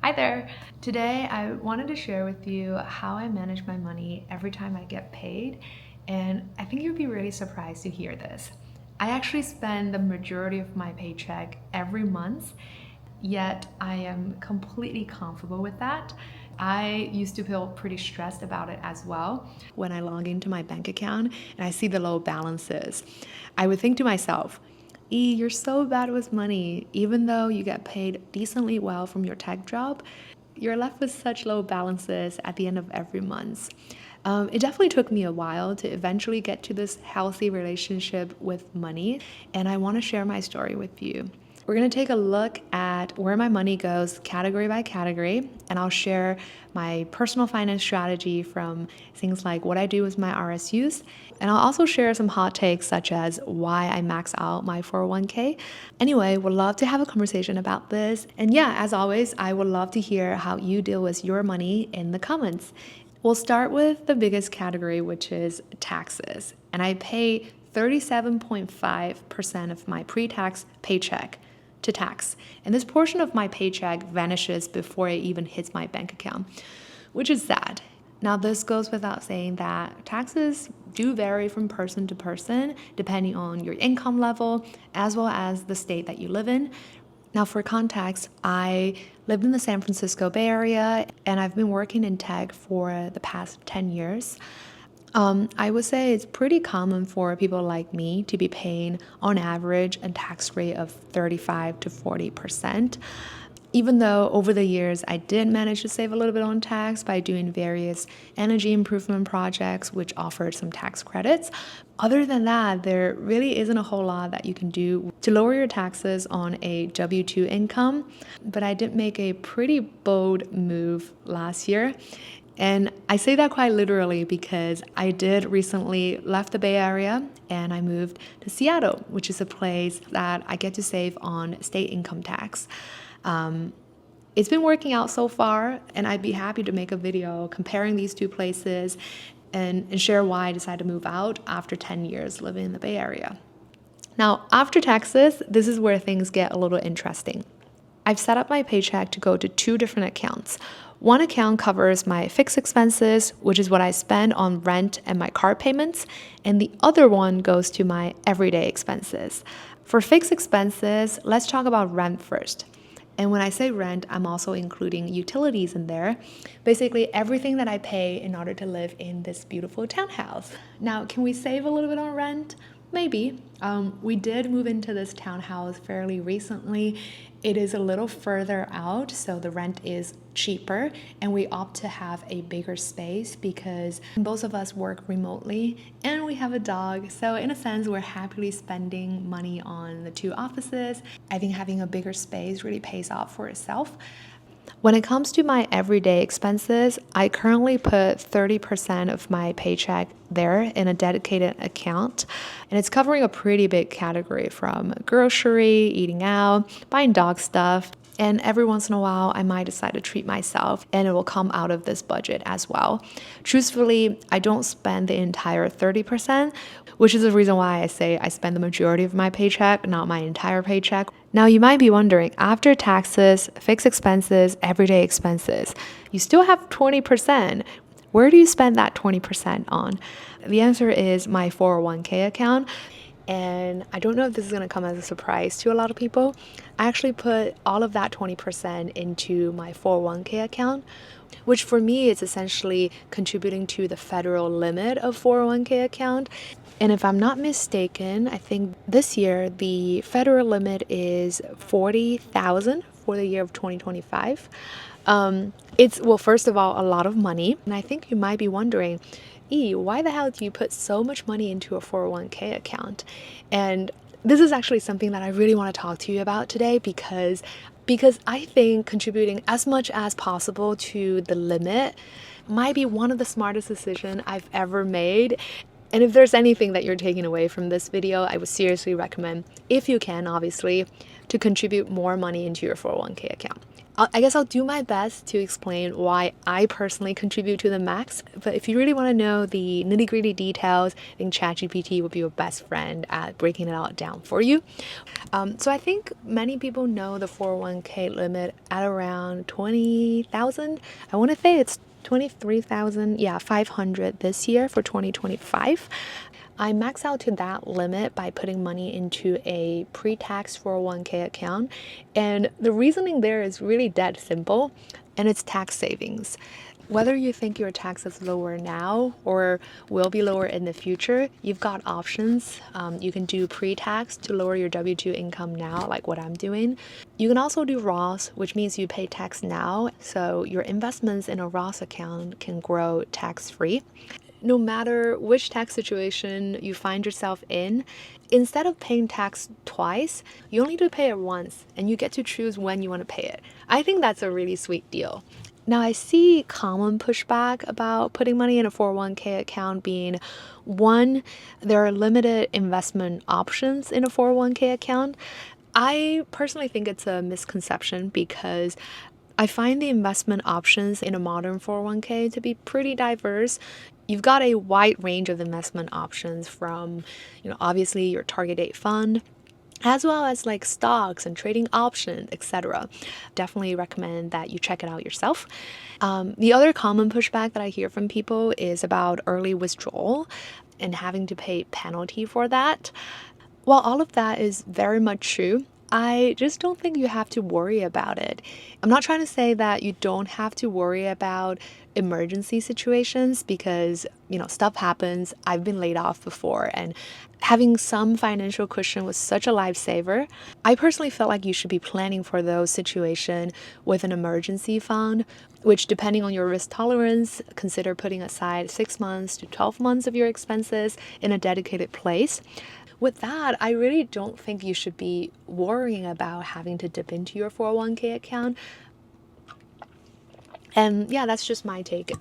Hi there! Today I wanted to share with you how I manage my money every time I get paid, and I think you'd be really surprised to hear this. I actually spend the majority of my paycheck every month, yet I am completely comfortable with that. I used to feel pretty stressed about it as well. When I log into my bank account and I see the low balances, I would think to myself, you're so bad with money. Even though you get paid decently well from your tech job, you're left with such low balances at the end of every month. It definitely took me a while to eventually get to this healthy relationship with money, and I want to share my story with you. We're going to take a look at where my money goes category by category, and I'll share my personal finance strategy from things like what I do with my RSUs, and I'll also share some hot takes such as why I max out my 401k. Anyway, would love to have a conversation about this. And yeah, as always, I would love to hear how you deal with your money in the comments. We'll start with the biggest category, which is taxes. And I pay 37.5% of my pre-tax paycheck to tax. And this portion of my paycheck vanishes before it even hits my bank account, which is sad. Now, this goes without saying that taxes do vary from person to person, depending on your income level, as well as the state that you live in. Now, for context, I lived in the San Francisco Bay Area, and I've been working in tech for the past 10 years. I would say it's pretty common for people like me to be paying, on average, a tax rate of 35 to 40%. Even though over the years I did manage to save a little bit on tax by doing various energy improvement projects which offered some tax credits, other than that, there really isn't a whole lot that you can do to lower your taxes on a W-2 income. But I did make a pretty bold move last year. And I say that quite literally because I did recently left the Bay Area and I moved to Seattle, which is a place that I get to save on state income tax. It's been working out so far, and I'd be happy to make a video comparing these two places and share why I decided to move out after 10 years living in the Bay Area. Now, after taxes, this is where things get a little interesting. I've set up my paycheck to go to two different accounts. One account covers my fixed expenses, which is what I spend on rent and my car payments, and the other one goes to my everyday expenses. For fixed expenses, let's talk about rent first. And when I say rent, I'm also including utilities in there. Basically, everything that I pay in order to live in this beautiful townhouse. Now, can we save a little bit on rent? Maybe. We did move into this townhouse fairly recently. It is a little further out, so the rent is cheaper, and we opt to have a bigger space because both of us work remotely and we have a dog. So in a sense, we're happily spending money on the two offices. I think having a bigger space really pays off for itself. When it comes to my everyday expenses, I currently put 30% of my paycheck there in a dedicated account, and it's covering a pretty big category from grocery, eating out, buying dog stuff, and every once in a while, I might decide to treat myself, and it will come out of this budget as well. Truthfully, I don't spend the entire 30%, which is the reason why I say I spend the majority of my paycheck, not my entire paycheck. Now, you might be wondering, after taxes, fixed expenses, everyday expenses, you still have 20%. Where do you spend that 20% on? The answer is my 401k account. And I don't know if this is going to come as a surprise to a lot of people. I actually put all of that 20% into my 401k account, which for me is essentially contributing to the federal limit of 401k account. And if I'm not mistaken, I think this year the federal limit is $40,000 for the year of 2025. It's, well, first of all, a lot of money. And I think you might be wondering, why the hell do you put so much money into a 401k account? And this is actually something that I really want to talk to you about today because I think contributing as much as possible to the limit might be one of the smartest decisions I've ever made. And if there's anything that you're taking away from this video, I would seriously recommend, if you can, obviously, to contribute more money into your 401k account. I guess I'll do my best to explain why I personally contribute to the max. But if you really want to know the nitty-gritty details, I think ChatGPT will be your best friend at breaking it all down for you. So I think many people know the 401k limit at around 20,000. I want to say it's 23,000, 500 this year for 2025. I max out to that limit by putting money into a pre-tax 401k account. And the reasoning there is really dead simple, and it's tax savings. Whether you think your tax is lower now or will be lower in the future, you've got options. You can do pre-tax to lower your W-2 income now, like what I'm doing. You can also do Roth, which means you pay tax now, so your investments in a Roth account can grow tax-free. No matter which tax situation you find yourself in, instead of paying tax twice, you only need to pay it once, and you get to choose when you want to pay it. I think that's a really sweet deal. Now, I see common pushback about putting money in a 401k account being, one, there are limited investment options in a 401k account. I personally think it's a misconception because I find the investment options in a modern 401k to be pretty diverse. You've got a wide range of investment options from, obviously your target date fund, as well as like stocks and trading options, etc. Definitely recommend that you check it out yourself. The other common pushback that I hear from people is about early withdrawal and having to pay penalty for that. While all of that is very much true, I just don't think you have to worry about it. I'm not trying to say that you don't have to worry about emergency situations because, stuff happens. I've been laid off before, and having some financial cushion was such a lifesaver. I personally felt like you should be planning for those situations with an emergency fund, which, depending on your risk tolerance, consider putting aside 6 months to 12 months of your expenses in a dedicated place. With that, I really don't think you should be worrying about having to dip into your 401k account. And yeah, that's just my take.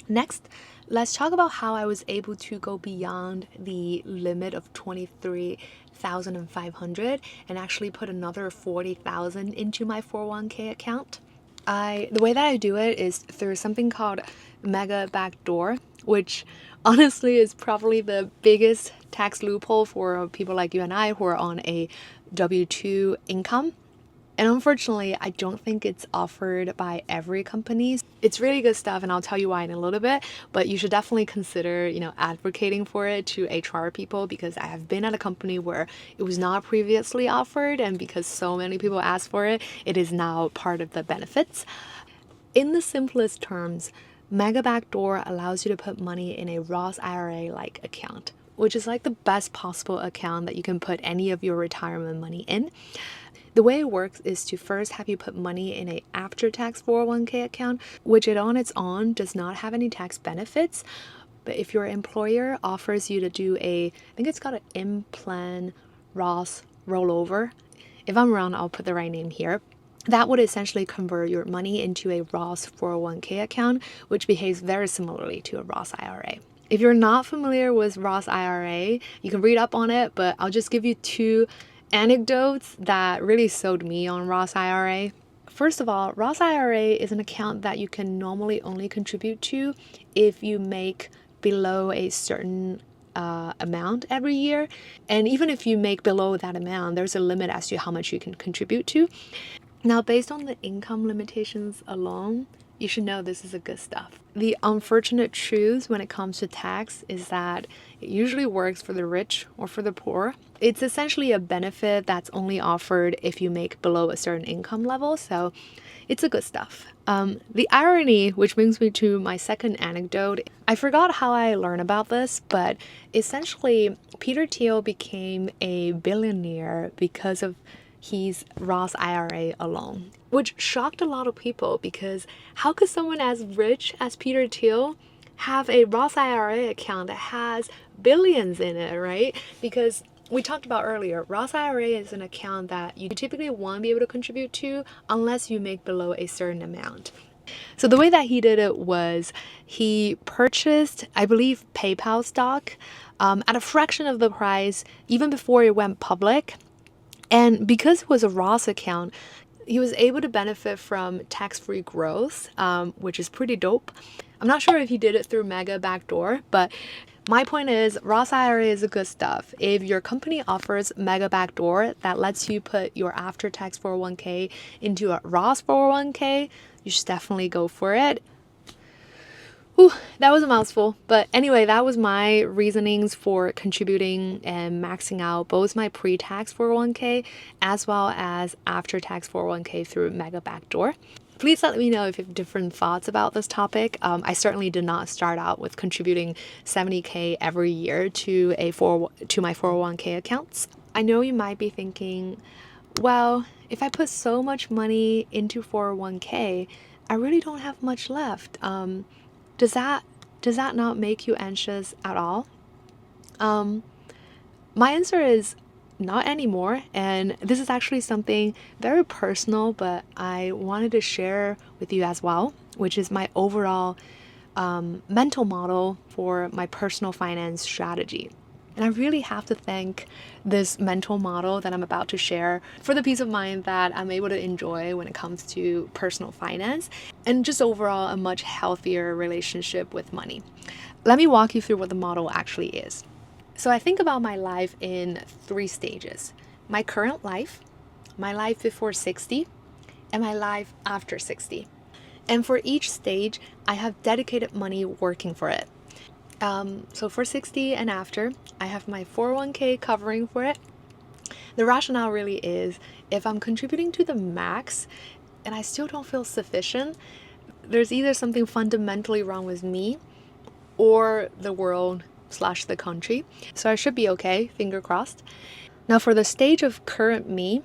Next, let's talk about how I was able to go beyond the limit of 23,500 and actually put another 40,000 into my 401k account. The way that I do it is through something called Mega Backdoor, which honestly is probably the biggest tax loophole for people like you and I who are on a W-2 income. And unfortunately, I don't think it's offered by every company. It's really good stuff, and I'll tell you why in a little bit, but you should definitely consider, advocating for it to HR people, because I have been at a company where it was not previously offered, and because so many people asked for it, it is now part of the benefits. In the simplest terms, Mega Backdoor allows you to put money in a Roth IRA-like account, which is like the best possible account that you can put any of your retirement money in. The way it works is to first have you put money in a after-tax 401k account, which it on its own does not have any tax benefits. But if your employer offers you to do I think it's called an in-plan Roth rollover. If I'm wrong, I'll put the right name here. That would essentially convert your money into a Roth 401k account, which behaves very similarly to a Roth IRA. If you're not familiar with Roth IRA, you can read up on it, but I'll just give you two anecdotes that really sold me on Roth IRA. First of all, Roth IRA is an account that you can normally only contribute to if you make below a certain amount every year. And even if you make below that amount, there's a limit as to how much you can contribute to. Now, based on the income limitations alone, you should know this is a good stuff. The unfortunate truth when it comes to tax is that it usually works for the rich or for the poor. It's essentially a benefit that's only offered if you make below a certain income level, so it's a good stuff. The irony, which brings me to my second anecdote, I forgot how I learned about this, but essentially Peter Thiel became a billionaire because of his Roth IRA alone, which shocked a lot of people because how could someone as rich as Peter Thiel have a Roth IRA account that has billions in it, right? Because we talked about earlier, Roth IRA is an account that you typically won't be able to contribute to unless you make below a certain amount. So the way that he did it was he purchased, I believe, PayPal stock at a fraction of the price even before it went public. And because it was a Roth account, he was able to benefit from tax-free growth, which is pretty dope. I'm not sure if he did it through Mega Backdoor, but my point is Roth IRA is a good stuff. If your company offers Mega Backdoor that lets you put your after-tax 401k into a Roth 401k, you should definitely go for it. Whew, that was a mouthful. But anyway, that was my reasonings for contributing and maxing out both my pre-tax 401k as well as after-tax 401k through Mega Backdoor. Please let me know if you have different thoughts about this topic. I certainly did not start out with contributing $70K every year to my 401k accounts. I know you might be thinking, well, if I put so much money into 401k, I really don't have much left. Does that not make you anxious at all? My answer is not anymore, and this is actually something very personal, but I wanted to share with you as well, which is my overall mental model for my personal finance strategy. And I really have to thank this mental model that I'm about to share for the peace of mind that I'm able to enjoy when it comes to personal finance and just overall a much healthier relationship with money. Let me walk you through what the model actually is. So I think about my life in 3 stages: my current life, my life before 60, and my life after 60. And for each stage, I have dedicated money working for it. So for 60 and after, I have my 401k covering for it. The rationale really is if I'm contributing to the max and I still don't feel sufficient, there's either something fundamentally wrong with me or the world / the country. So I should be okay, finger crossed. Now for the stage of current me,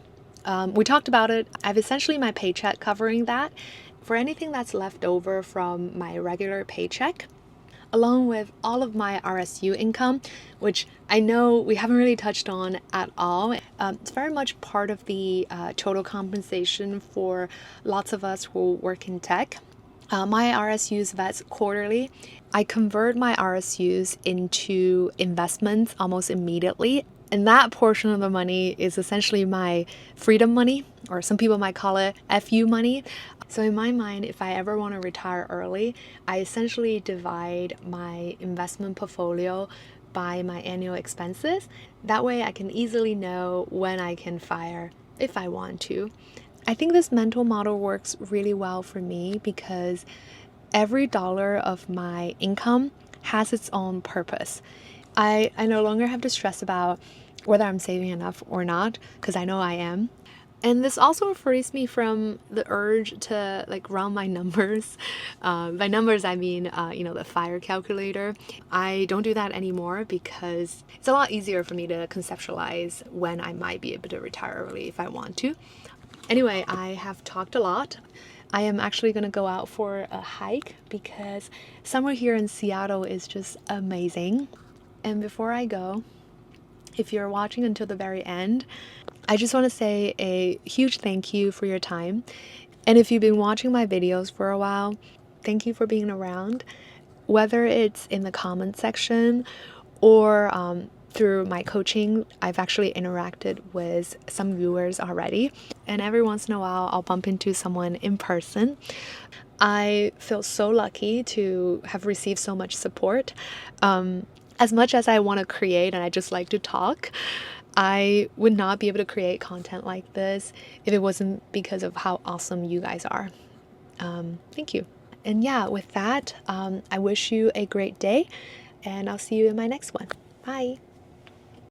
we talked about it. I have essentially my paycheck covering that. For anything that's left over from my regular paycheck, along with all of my RSU income, which I know we haven't really touched on at all. It's very much part of the total compensation for lots of us who work in tech. My RSUs vest quarterly. I convert my RSUs into investments almost immediately. And that portion of the money is essentially my freedom money, or some people might call it FU money. So in my mind, if I ever want to retire early, I essentially divide my investment portfolio by my annual expenses. That way I can easily know when I can fire if I want to. I think this mental model works really well for me because every dollar of my income has its own purpose. I no longer have to stress about whether I'm saving enough or not, because I know I am. And this also frees me from the urge to run my numbers. By numbers, I mean, the fire calculator. I don't do that anymore because it's a lot easier for me to conceptualize when I might be able to retire early if I want to. Anyway, I have talked a lot. I am actually going to go out for a hike because summer here in Seattle is just amazing. And before I go, if you're watching until the very end, I just want to say a huge thank you for your time. And if you've been watching my videos for a while, thank you for being around. Whether it's in the comment section or through my coaching, I've actually interacted with some viewers already. And every once in a while, I'll bump into someone in person. I feel so lucky to have received so much support. As much as I want to create and I just like to talk, I would not be able to create content like this if it wasn't because of how awesome you guys are. Thank you. And yeah, with that, I wish you a great day and I'll see you in my next one. Bye.